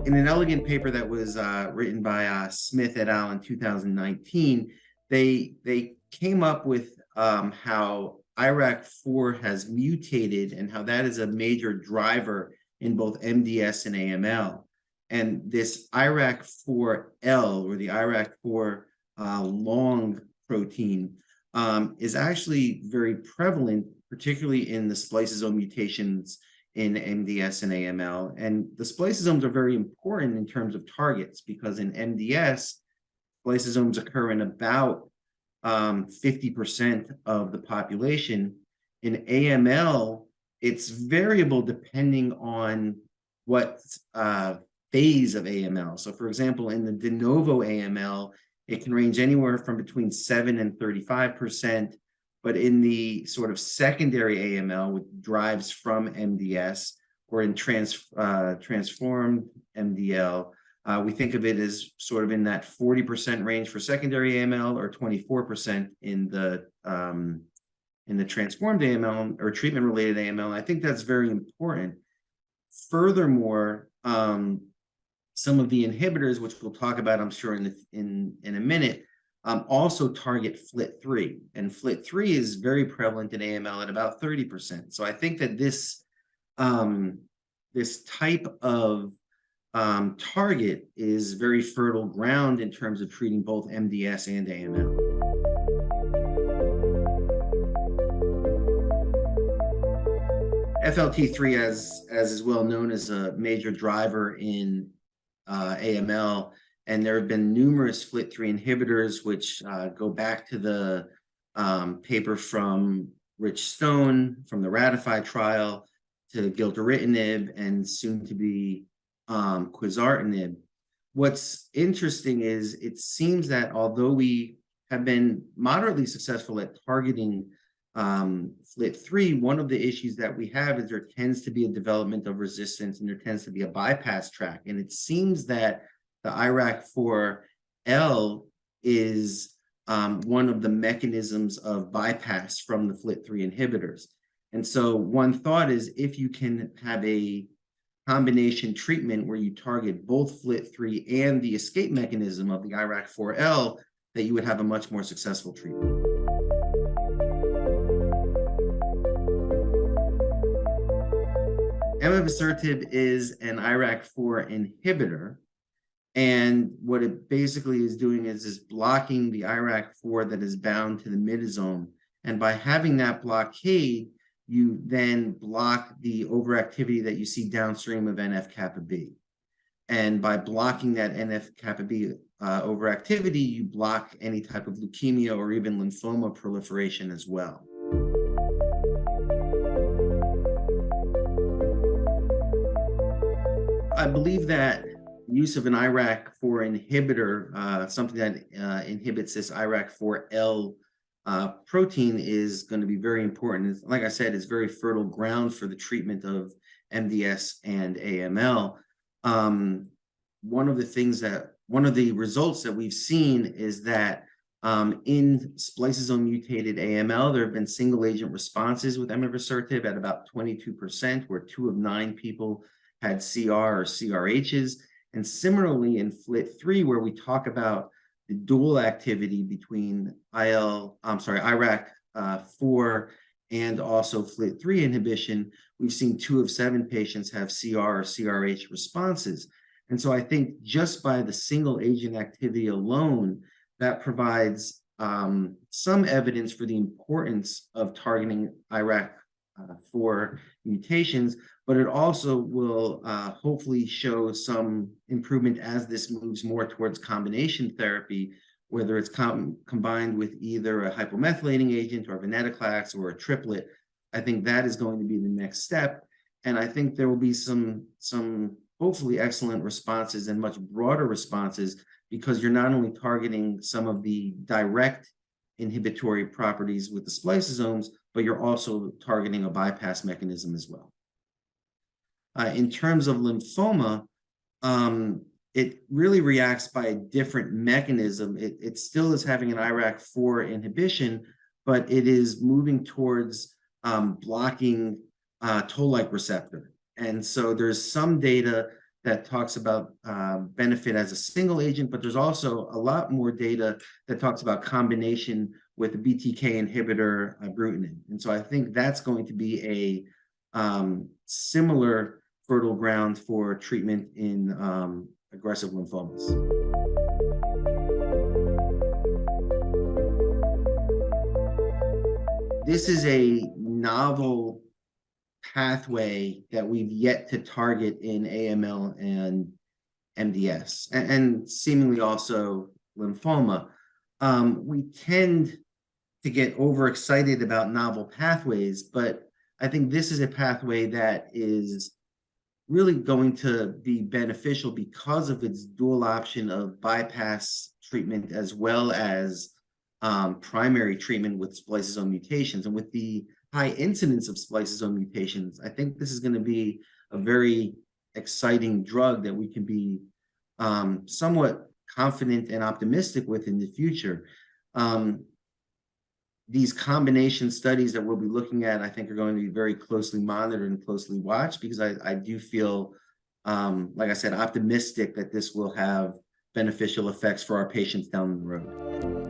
In an elegant paper that was written by Smith et al. In 2019, they came up with how IRAK4 has mutated and how that is a major driver in both MDS and AML. And this IRAK4L, or the IRAK4 long protein, is actually very prevalent, particularly in the spliceosome mutations in MDS and AML. And the spliceosomes are very important in terms of targets, because in MDS, spliceosomes occur in about 50% of the population. In AML, it's variable depending on what phase of AML. So for example, in the de novo AML, it can range anywhere from between 7 and 35%. But in the sort of secondary AML, which drives from MDS, or in transformed MDL, we think of it as sort of in that 40% range for secondary AML, or 24% in the transformed AML or treatment-related AML. I think that's very important. Furthermore, some of the inhibitors, which we'll talk about, I'm sure, in a minute, also target FLT3, and FLT3 is very prevalent in AML at about 30%. So I think that this type of target is very fertile ground in terms of treating both MDS and AML. FLT3, as is well known, is a major driver in AML. And there have been numerous FLT3 inhibitors, which go back to the paper from Rich Stone from the Ratify trial, to gilteritinib, and soon to be quizartinib. What's interesting is it seems that although we have been moderately successful at targeting FLT3, one of the issues that we have is there tends to be a development of resistance, and there tends to be a bypass track. And it seems that the IRAK4L is one of the mechanisms of bypass from the FLT3 inhibitors. And so one thought is, if you can have a combination treatment where you target both FLT3 and the escape mechanism of the IRAK4L, that you would have a much more successful treatment. Emavusertib is an IRAK4 inhibitor. And what it basically is doing is blocking the IRAK4 that is bound to the midosome. And by having that blockade, you then block the overactivity that you see downstream of NF-kappa B. And by blocking that NF-kappa B overactivity, you block any type of leukemia or even lymphoma proliferation as well. I believe that use of an IRAK4 inhibitor, something that inhibits this IRAK4L protein, is going to be very important. Like I said, it's very fertile ground for the treatment of MDS and AML. One of the results that we've seen is that in spliceosome mutated AML, there have been single agent responses with emavusertib at about 22%, where 2 of 9 people had CR or CRHs. And similarly in FLT3, where we talk about the dual activity between IRAK4 and also FLT3 inhibition, we've seen 2 of 7 patients have CR or CRH responses. And so I think just by the single agent activity alone, that provides some evidence for the importance of targeting IRAK4 mutations, but it also will hopefully show some improvement as this moves more towards combination therapy, whether it's combined with either a hypomethylating agent or venetoclax or a triplet. I think that is going to be the next step. And I think there will be some hopefully excellent responses and much broader responses, because you're not only targeting some of the direct inhibitory properties with the spliceosomes, but you're also targeting a bypass mechanism as well. In terms of lymphoma, it really reacts by a different mechanism. It still is having an IRAK4 inhibition, but it is moving towards blocking toll-like receptor. And so there's some data that talks about benefit as a single agent, but there's also a lot more data that talks about combination with the BTK inhibitor ibrutinib. And so I think that's going to be a similar fertile ground for treatment in aggressive lymphomas. This is a novel pathway that we've yet to target in AML and MDS, and seemingly also lymphoma. We tend to get overexcited about novel pathways, but I think this is a pathway that is really going to be beneficial because of its dual option of bypass treatment as well as primary treatment with spliceosome mutations. And with the high incidence of spliceosome mutations, I think this is going to be a very exciting drug that we can be somewhat confident and optimistic with in the future. These combination studies that we'll be looking at, I think, are going to be very closely monitored and closely watched, because I do feel, like I said, optimistic that this will have beneficial effects for our patients down the road.